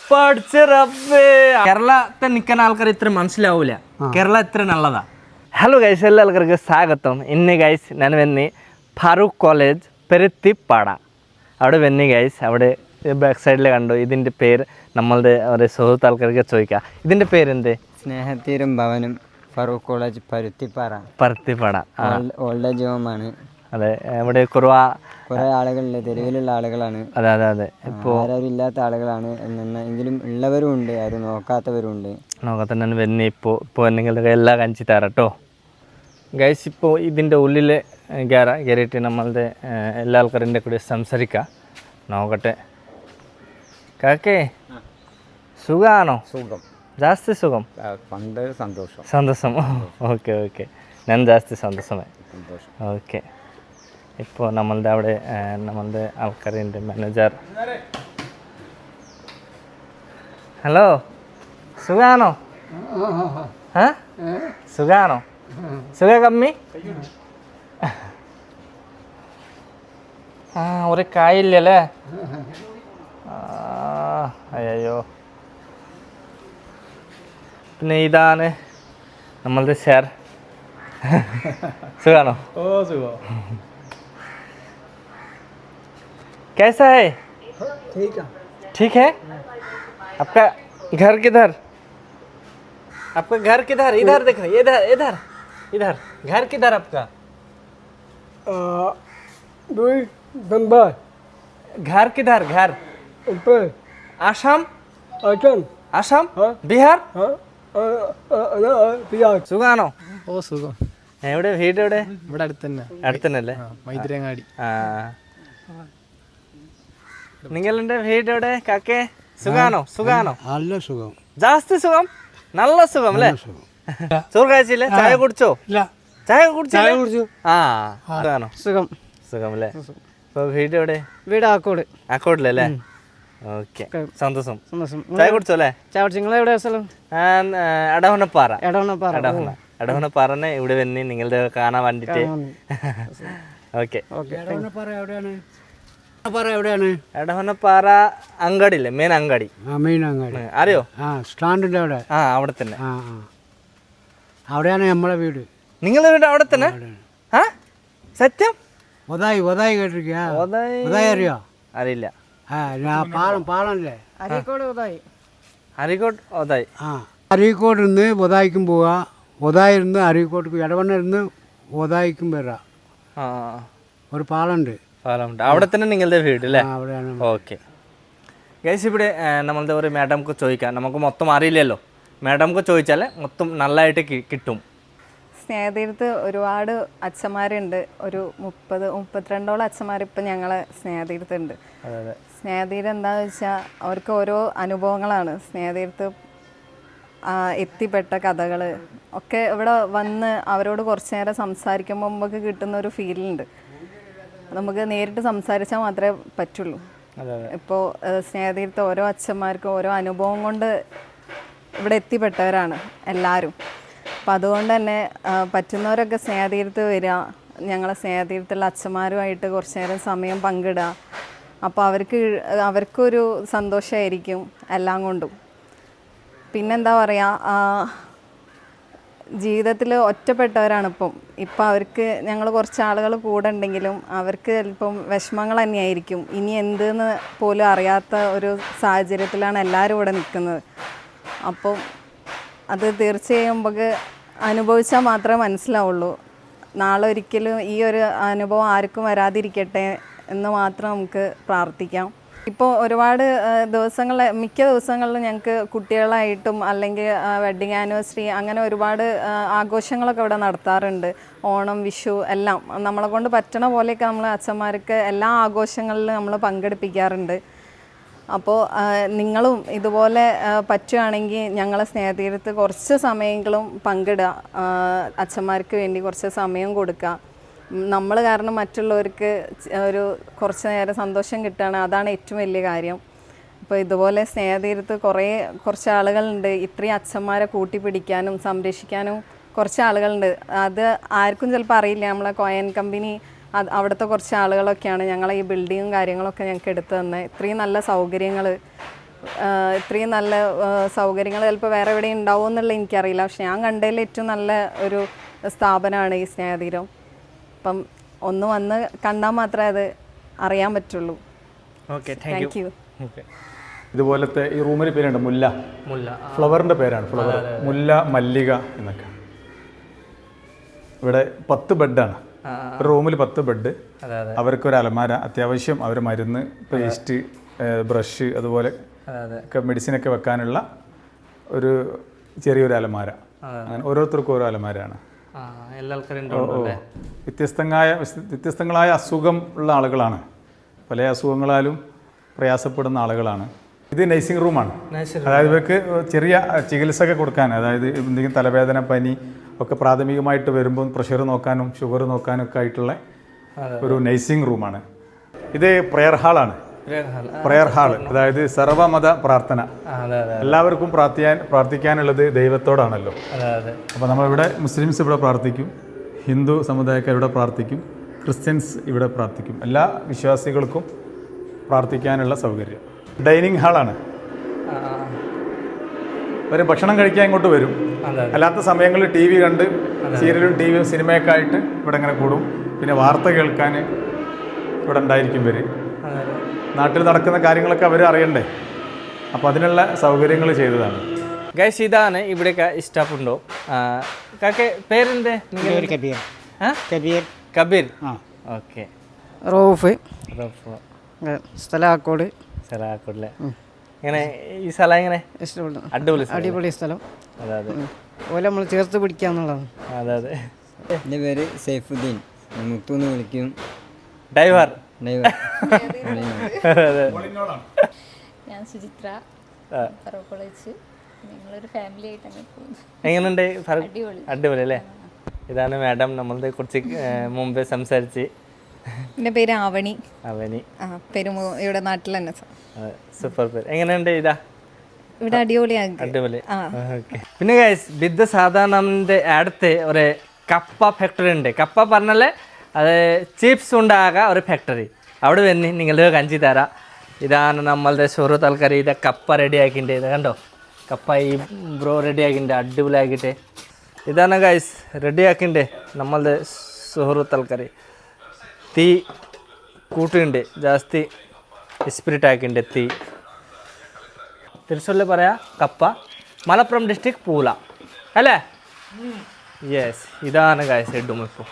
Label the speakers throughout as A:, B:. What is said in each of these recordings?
A: പഠിച്ച റബ്ബേ, കേരളത്തെ നിൽക്കുന്ന ആൾക്കാർ ഇത്ര മനസ്സിലാവൂല, കേരള ഇത്ര നല്ലതാ. ഹലോ ഗൈസ്, എല്ലാ ആൾക്കാർക്ക് സ്വാഗതം. ഇന്ന് ഗൈസ് ഞാൻ വന്നി ഫാറൂഖ് കോളേജ് പെരുത്തിപ്പാട അവിടെ വന്നി ഗൈസ്. അവിടെ ബാക്ക് സൈഡിൽ കണ്ടു. ഇതിൻ്റെ പേര് നമ്മളുടെ ഒരു സുഹൃത്ത് ആൾക്കാർക്ക് ചോദിക്കാം. ഇതിൻ്റെ പേരെന്ത്?
B: സ്നേഹതീരം ഭവനം ഫറൂഖ് കോളേജ്
A: പരുത്തിപ്പാട
B: ഓൾഡ് ഏജ് ഹോമാണ്.
A: അതെ, ഇവിടെ കുറേ
B: ആളുകളിലെ തെരുവിലുള്ള ആളുകളാണ്.
A: അതെ അതെ അതെ. ഇപ്പോൾ
B: ആരും ഇല്ലാത്ത ആളുകളാണ്, എങ്കിലും ഉള്ളവരും ഉണ്ട്, ആരും നോക്കാത്തവരും ഉണ്ട്.
A: നോക്കത്തന്നെ വന്നി. ഇപ്പോൾ നിങ്ങൾക്ക് എല്ലാം കാണിച്ചു തരാം കേട്ടോ ഗൈസ്. ഇപ്പോൾ ഇതിൻ്റെ ഉള്ളിൽ കയറിയിട്ട് നമ്മളുടെ എല്ലാ ആൾക്കാരിൻ്റെ കൂടെ സംസാരിക്കാം. നോക്കട്ടെ. കാക്കേ, സുഖമാണോ?
B: സുഖം,
A: ജാസ്തി സുഖം,
B: പണ്ട് സന്തോഷം.
A: സന്തോഷം. ഓക്കെ ഓക്കെ, ഞാൻ ജാസ്തി സന്തോഷമായി. ഓക്കെ. ഇപ്പോൾ നമ്മളുടെ അവിടെ നമ്മളുടെ ആൾക്കാരിൻ്റെ മാനേജർ. ഹലോ, സുഖമാണോ? സുഖമാണോ? സുഖ കമ്മി? ഒരു കായില്ലല്ലേ? അയ്യോ. പിന്നെ ഇതാണ് നമ്മളുടെ സാർ. സുഖാണോ?
C: ഓ സുഖം.
A: कैसा है? ठीक है. आपका घर किधर? आपका घर किधर? इधर देख रहे, इधर इधर इधर. घर किधर आपका? घर किधर? घर आसाम? आसाम? बिहार? സുഖാണോ?
C: ഓ സുഖം.
A: എവിടെ വീട്? എവിടെ?
C: ഇവിടെ അടുത്തന്നെ.
A: അടുത്തന്നല്ലേ?
C: മൈത്രങ്ങാടി.
A: നിങ്ങളുടെ വീട് എവിടെ കാക്കേ? സുഖാണോ? സുഖാണോ?
C: നല്ല സുഖം.
A: ജാസ്തി സുഖം, നല്ല സുഖം അല്ലേ? ചോറ് കഴിച്ചില്ലേ? ചായ കുടിച്ചോ?
C: ഇല്ല.
A: ചായ കുടിച്ചു. സുഖാണോ?
C: സുഖം.
A: സുഖം അല്ലേ? ഇപ്പൊ വീട് എവിടെ?
C: വീട് ആക്കോട്.
A: ആക്കോട്ടിലല്ലേ? ഓക്കെ, സന്തോഷം.
C: സന്തോഷം.
A: ചായ കുടിച്ചോ അല്ലേ?
C: ചായ കുടിച്ചു. നിങ്ങൾ എവിടെ സ്ഥലം?
A: ഞാൻ എടവണ്ണപ്പാറ. എടവണ്ണപ്പാറനെ ഇവിടെ വന്നി നിങ്ങളുടെ കാണാൻ വേണ്ടിട്ട്. ഓക്കെ. എടവണ്ണപ്പാറ അങ്ങാടിയില്ലേ? മെയിൻ അങ്ങാടി. അറിയോ?
C: സ്റ്റാൻഡിന്റെ അവിടെ.
A: അവിടെ തന്നെ.
C: അവിടെയാണ് നമ്മളെ വീട്.
A: നിങ്ങളുടെ വീട് അവിടെ തന്നെ? സത്യം?
C: ഒതായി കേട്ടിരിക്കാ? ഒതായി അറിയോ?
A: അറിയില്ല.
C: പാളല്ലേ? അരീക്കോട് ഒതായി.
A: അരീക്കോട് ഒതായി.
C: അരീക്കോട് നിന്ന് ഒതായിക്കും പോവാ. ഒതായിരുന്ന് അരീക്കോട്ട്, ഇടവണ്ണ ഇരുന്ന് ഒതായിക്കും വരാം. ഒരു പാലുണ്ട്.
A: അവിടെ തന്നെ നിങ്ങളുടെ വീട് അല്ലേ?
C: അവിടെയാണ്.
A: ഓക്കെ ഗൈസ്, ഇവിടെ നമ്മളുടെ ഒരു മാഡംക്ക് ചോദിക്കാം. നമുക്ക് മൊത്തം അറിയില്ലല്ലോ. മാഡംക്ക് ചോദിച്ചാൽ മൊത്തം നല്ലതായിട്ട് കിട്ടും.
D: സ്നേഹതീരത്ത് ഒരുപാട് അച്ഛന്മാരുണ്ട്. ഒരു 32ഓളം അച്ഛന്മാർ ഇപ്പം ഞങ്ങളെ സ്നേഹതീരത്തുണ്ട്. സ്നേഹതീരം എന്താണെന്ന് വെച്ചാൽ അവർക്ക് ഓരോ അനുഭവങ്ങളാണ്. സ്നേഹതീരത്ത് എത്തിപ്പെട്ട കഥകൾ ഒക്കെ ഇവിടെ വന്ന് അവരോട് കുറച്ച് നേരം സംസാരിക്കുമ്പോൾ നമുക്ക് കിട്ടുന്ന ഒരു ഫീലുണ്ട്. നമുക്ക് നേരിട്ട് സംസാരിച്ചാൽ മാത്രമേ പറ്റുള്ളൂ. ഇപ്പോൾ സ്നേഹതീരത്ത് ഓരോ അച്ഛന്മാർക്കും ഓരോ അനുഭവം കൊണ്ട് ഇവിടെ എത്തിപ്പെട്ടവരാണ് എല്ലാവരും. അപ്പം അതുകൊണ്ട് തന്നെ പറ്റുന്നവരൊക്കെ സ്നേഹതീരത്ത് വരിക, ഞങ്ങളെ സ്നേഹതീരത്തുള്ള അച്ഛന്മാരുമായിട്ട് കുറച്ച് നേരം സമയം പങ്കിടുക. അപ്പോൾ അവർക്കൊരു സന്തോഷമായിരിക്കും എല്ലാം കൊണ്ടും. പിന്നെന്താ പറയുക, ജീവിതത്തിൽ ഒറ്റപ്പെട്ടവരാണ് ഇപ്പം അവർക്ക് ഞങ്ങൾ കുറച്ച് ആളുകൾ കൂടെ ഉണ്ടെങ്കിലും അവർക്ക് ചിലപ്പം വിഷമങ്ങൾ തന്നെയായിരിക്കും. ഇനി എന്തെന്ന് പോലും അറിയാത്ത ഒരു സാഹചര്യത്തിലാണ് എല്ലാവരും ഇവിടെ നിൽക്കുന്നത്. അപ്പം അത് തീർച്ചയായും നമുക്ക് അനുഭവിച്ചാൽ മാത്രമേ മനസ്സിലാവുള്ളൂ. നാളെ ഒരിക്കലും ഈ ഒരു അനുഭവം ആർക്കും വരാതിരിക്കട്ടെ എന്ന് മാത്രം നമുക്ക് പ്രാർത്ഥിക്കാം. ഇപ്പോൾ ഒരുപാട് മിക്ക ദിവസങ്ങളിലും ഞങ്ങൾക്ക് കുട്ടികളായിട്ടും അല്ലെങ്കിൽ വെഡ്ഡിങ് ആനിവേഴ്സറി അങ്ങനെ ഒരുപാട് ആഘോഷങ്ങളൊക്കെ ഇവിടെ നടത്താറുണ്ട്. ഓണം, വിഷു എല്ലാം നമ്മളെ കൊണ്ട് പറ്റണ പോലെയൊക്കെ നമ്മൾ അച്ഛന്മാർക്ക് എല്ലാ ആഘോഷങ്ങളിലും നമ്മൾ പങ്കെടുപ്പിക്കാറുണ്ട്. അപ്പോൾ നിങ്ങളും ഇതുപോലെ പറ്റുകയാണെങ്കിൽ ഞങ്ങളെ സ്നേഹതീരത്ത് കുറച്ച് സമയങ്ങളും പങ്കിടുക. അച്ഛന്മാർക്ക് വേണ്ടി കുറച്ച് സമയം കൊടുക്കുക. നമ്മൾ കാരണം മറ്റുള്ളവർക്ക് കുറച്ച് നേരം സന്തോഷം കിട്ടുകയാണ്, അതാണ് ഏറ്റവും വലിയ കാര്യം. അപ്പോൾ ഇതുപോലെ സ്നേഹതീരത്ത് കുറച്ച് ആളുകളുണ്ട്. ഇത്രയും അച്ഛന്മാരെ കൂട്ടിപ്പിടിക്കാനും സംരക്ഷിക്കാനും കുറച്ച് ആളുകളുണ്ട്. അത് ആർക്കും ചിലപ്പോൾ അറിയില്ല. നമ്മളെ കോയൻ കമ്പനി അവിടുത്തെ കുറച്ച് ആളുകളൊക്കെയാണ് ഞങ്ങളെ ഈ ബിൽഡിങ്ങും കാര്യങ്ങളൊക്കെ ഞങ്ങൾക്ക് എടുത്തു തന്നെ. ഇത്രയും നല്ല സൗകര്യങ്ങൾ ചിലപ്പോൾ വേറെ എവിടെ ഉണ്ടാവും എന്നുള്ള എനിക്കറിയില്ല. പക്ഷെ ഞാൻ കണ്ടതിൽ ഏറ്റവും നല്ല ഒരു സ്ഥാപനമാണ് ഈ സ്നേഹതീരം. അപ്പം ഒന്ന് വന്ന് കണ്ടാൽ മാത്രമേ അത് അറിയാൻ പറ്റുള്ളൂ.
A: Okay,
D: thank you.
A: ഓക്കെ.
E: ഇതുപോലത്തെ ഈ റൂമിന് പേരുണ്ട് മുല്ല. ഫ്ലവറിൻ്റെ പേരാണ് ഫ്ലവർ, മുല്ല, മല്ലിക എന്നൊക്കെ. ഇവിടെ 10 ബെഡാണ്. ഒരു റൂമിൽ 10 ബെഡ്. അവർക്കൊരു അലമാര, അത്യാവശ്യം അവർ മരുന്ന്, പേസ്റ്റ്, ബ്രഷ്, അതുപോലെ ഒക്കെ മെഡിസിനൊക്കെ വെക്കാനുള്ള ഒരു ചെറിയൊരു അലമാര. അങ്ങനെ ഓരോരുത്തർക്കും ഓരോ അലമാരയാണ്. വ്യത്യസ്തങ്ങളായ അസുഖം ഉള്ള ആളുകളാണ്, പല അസുഖങ്ങളാലും പ്രയാസപ്പെടുന്ന ആളുകളാണ്. ഇത് നഴ്സിംഗ് റൂമാണ്. അതായത് ഇവർക്ക് ചെറിയ ചികിത്സ ഒക്കെ കൊടുക്കാൻ, അതായത് എന്തെങ്കിലും തലവേദന, പനി ഒക്കെ പ്രാഥമികമായിട്ട് വരുമ്പോൾ പ്രഷർ നോക്കാനും ഷുഗർ നോക്കാനും ഒക്കെ ആയിട്ടുള്ള ഒരു നഴ്സിംഗ് റൂമാണ്. ഇത് പ്രെയർ ഹാളാണ്. പ്രെയർ ഹാൾ, അതായത് സർവമത പ്രാർത്ഥന. എല്ലാവർക്കും പ്രാർത്ഥിക്കാനുള്ളത് ദൈവത്തോടാണല്ലോ. അപ്പോൾ നമ്മളിവിടെ മുസ്ലിംസ് ഇവിടെ പ്രാർത്ഥിക്കും, ഹിന്ദു സമുദായക്കാർ ഇവിടെ പ്രാർത്ഥിക്കും, ക്രിസ്ത്യൻസ് ഇവിടെ പ്രാർത്ഥിക്കും. എല്ലാ വിശ്വാസികൾക്കും പ്രാർത്ഥിക്കാനുള്ള സൗകര്യം. ഡൈനിങ് ഹാളാണ്. ഒരു ഭക്ഷണം കഴിക്കാൻ ഇങ്ങോട്ട് വരും. അല്ലാത്ത സമയങ്ങളിൽ TV കണ്ട് സീരിയലും TVയും സിനിമയൊക്കെ ആയിട്ട് ഇവിടെ ഇങ്ങനെ കൂടും. പിന്നെ വാർത്ത കേൾക്കാൻ ഇവിടെ ഉണ്ടായിരിക്കും ഇവർ. നാട്ടിൽ നടക്കുന്ന കാര്യങ്ങളൊക്കെ അവർ അറിയണ്ടേ, അപ്പോൾ അതിനുള്ള സൗകര്യങ്ങൾ ചെയ്തതാണ്.
A: ഗൈസ്, ഇതാണ് ഇവിടെയൊക്കെ ഇഷ്ടപ്പെടുണ്ടോ? കാക്കെ പേരെന്തേ? കബീർ. ഓക്കെ.
F: റൌഫ്. സ്ഥലം ആക്കോട്.
A: സ്ഥലമാക്കൂല്ലേ? ഇങ്ങനെ ഈ സ്ഥലം എങ്ങനെ?
F: ഇഷ്ടപ്പെട്ടു.
A: അടിപൊളി
F: സ്ഥലം.
A: അതെ.
F: ഓലെ നമ്മൾ ചേർത്ത് പിടിക്കാന്നുള്ളതാണ്.
A: അതെ.
B: എൻ്റെ പേര് സൈഫുദ്ദീൻ, മുത്തു എന്ന് വിളിക്കും.
A: ഡ്രൈവർ.
G: ഞാൻ സുചിത്ര, കോളേജ്. ഞങ്ങളൊരു ഫാമിലി ആയിട്ട് അങ്ങനെ പോകുന്നു.
A: എങ്ങനെയുണ്ട്?
G: അടിപൊളി
A: അല്ലേ? ഇതാണ് മാഡം നമ്മളെ കുറിച്ച് മുമ്പേ സംസാരിച്ച്.
D: എൻ്റെ പേര് ആവണി. ഇവിടെ നാട്ടിൽ തന്നെ.
A: സൂപ്പർ പേര്. എങ്ങനെയുണ്ട്?
D: ഇവിടെ അടിപൊളി.
A: പിന്നെ ഗൈസ്, ബിദ്ദ സാധാരണ അടുത്ത് ഒരു കപ്പ ഫാക്ടറി ഉണ്ട്. കപ്പ പറഞ്ഞാലേ അത് ചിപ്സ് ഉണ്ടാകാൻ ഒരു ഫാക്ടറി. അവിടെ വന്ന് നിങ്ങൾ കഞ്ചി തരാം. ഇതാണ് നമ്മളുടെ സുഹൃത്ത് ആൾക്കാർ. ഇത് കപ്പ റെഡി ആക്കിയിട്ട്, ഇത് കണ്ടോ, കപ്പ ഈ ബ്രോ റെഡി ആക്കിയിട്ട് അടിപൊളിയാക്കിയിട്ട്. ഇതാണ് ഗൈസ് റെഡി ആക്കിയിട്ട് നമ്മളുടെ സുഹൃത്ത് ആൾക്കാർ. തീ കൂട്ടുണ്ട്, ജാസ്തി സ്പിരിറ്റ് ആക്കിണ്ട് തീ. തിരുച്ചൊല്ല് പറയാ കപ്പ. മലപ്പുറം ഡിസ്ട്രിക്ട് പൂല അല്ലേ? യെസ്, ഇതാണ് ഗൈസ് ഇടും ഇപ്പോൾ.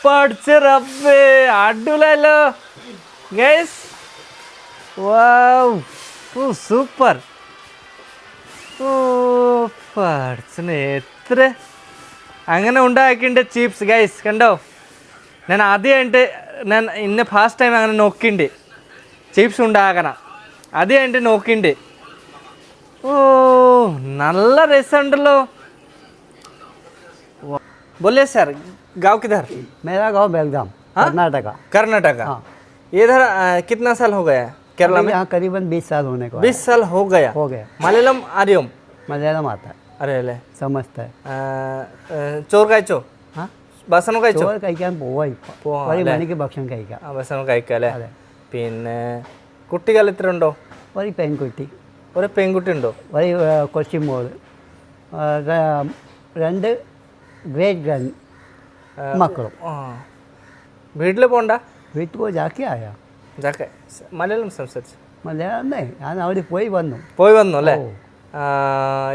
A: പഠിച്ച റബ്ബേ, അടിപൊളിയല്ലോ ഗൈസ്. വാവ്, സൂപ്പർ. പഠിച്ചനെ എത്ര അങ്ങനെ ഉണ്ടാക്കിണ്ട് ചിപ്സ് ഗൈസ്. കണ്ടോ, ഞാൻ ആദ്യമായിട്ട് ഇന്ന് ഫസ്റ്റ് ടൈം അങ്ങനെ നോക്കിണ്ട് ചിപ്സ് ഉണ്ടാക്കണം. ആദ്യമായിട്ട് നോക്കിണ്ട്. നല്ല രസമുണ്ടല്ലോ. बोलिए सर, गांव किधर?
C: मेरा गांव बेलगाम,
A: कर्नाटका. इधर कितना साल हो गया केरला में?
C: यहाँ करीबन 20 साल होने को
A: 20 साल हो गया. मलयालम आर्यम?
C: मलयालम आता है,
A: अरे अले
C: समझता है.
A: ചോർ കഴിച്ചോ? ഭക്ഷണം കഴിച്ചോ?
C: ചോറ് കഴിക്കാൻ പോവാ ഭക്ഷണം കഴിക്കാം.
A: ഭക്ഷണം കഴിക്കാം അല്ലേ? പിന്നെ കുട്ടികൾ എത്ര ഉണ്ടോ?
C: ഒരു പെൺകുട്ടി.
A: ഒരു പെൺകുട്ടി ഉണ്ടോ?
C: ഒരു കൊച്ചി മോള്, 2 ഗ്രേറ്റ് ഗ്രാൻഡ് മക്കളും.
A: വീട്ടിൽ പോണ്ട?
C: വീട്ടിൽ പോയി ജാക്കി ആയാ
A: മലയാളം സംസാരിച്ചു.
C: മലയാളം ഞാൻ അവിടെ പോയി വന്നു
A: അല്ലേ?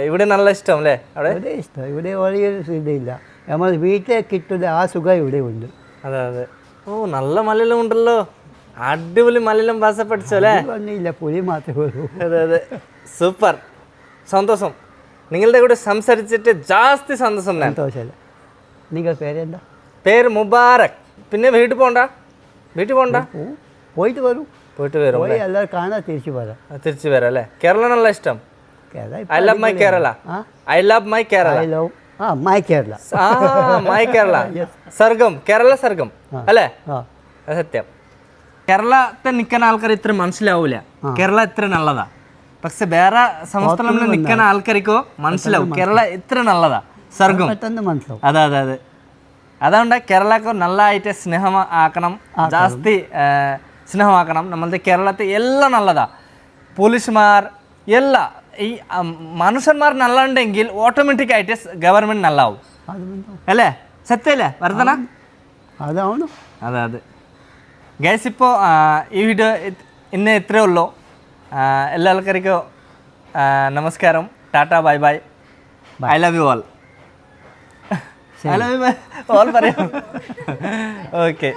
A: ഇവിടെ നല്ല ഇഷ്ടം അല്ലേ?
C: ഇവിടെ ഇഷ്ടം. ഇവിടെ വലിയൊരു ഇതില്ല, നമ്മൾ വീട്ടിൽ കിട്ടുന്ന ആ സുഖം ഇവിടെ ഉണ്ട്.
A: അതെ. നല്ല മലയാളം ഉണ്ടല്ലോ. അടിപൊളി മലയാളം ഭാഷ പഠിച്ചോ അല്ലേ?
C: ഇല്ല, പുലി മാത്രമേ ഉള്ളൂ.
A: അതെ, സൂപ്പർ. സന്തോഷം, നിങ്ങളുടെ കൂടെ സംസാരിച്ചിട്ട് ജാസ്തി സന്തോഷം.
C: സന്തോഷമല്ല. നിങ്ങൾ പേരെന്താ?
A: പേര് മുബാറക്. പിന്നെ വീട്ടിൽ പോണ്ട?
C: പോയിട്ട് വരും. എല്ലാവരും കാണാൻ തിരിച്ചു വരാം
A: അല്ലേ? കേരള നല്ല ഇഷ്ടം. I love my Kerala.
C: My Kerala.
A: My Kerala. സർഗം, കേരള സർഗം അല്ലേ? സത്യം. കേരളത്തെ നിൽക്കുന്ന ആൾക്കാർ ഇത്ര മനസ്സിലാവൂല കേരള ഇത്ര നല്ലതാ. പക്ഷെ വേറെ സംസ്ഥാനങ്ങളിൽ നിൽക്കുന്ന ആൾക്കാർക്കോ മനസ്സിലാവും കേരള ഇത്ര നല്ലതാ. സർഗം.
C: മനസ്സിലാവും.
A: അതെ. അതുകൊണ്ട് കേരളക്ക് നല്ലതായിട്ട് സ്നേഹമാക്കണം, ജാസ്തി സ്നേഹമാക്കണം. നമ്മളത് കേരളത്തിൽ എല്ലാം നല്ലതാ. പോലീസുമാർ എല്ലാ ഈ മനുഷ്യന്മാർ നല്ലുണ്ടെങ്കിൽ ഓട്ടോമാറ്റിക്കായിട്ട് ഗവൺമെൻറ് നല്ലാവും അല്ലേ? സത്യമല്ലേ വർദ്ധന?
C: അതാണ്
A: അതെ. ഗൈസ്, ഇപ്പോൾ ഈ വീഡിയോ ഇന്ന് ഇത്രയേ ഉള്ളൂ. എല്ലാ ആൾക്കാർക്കും നമസ്കാരം, Tata, bye bye, I love you all. I love you all പറയാം. ഓക്കെ.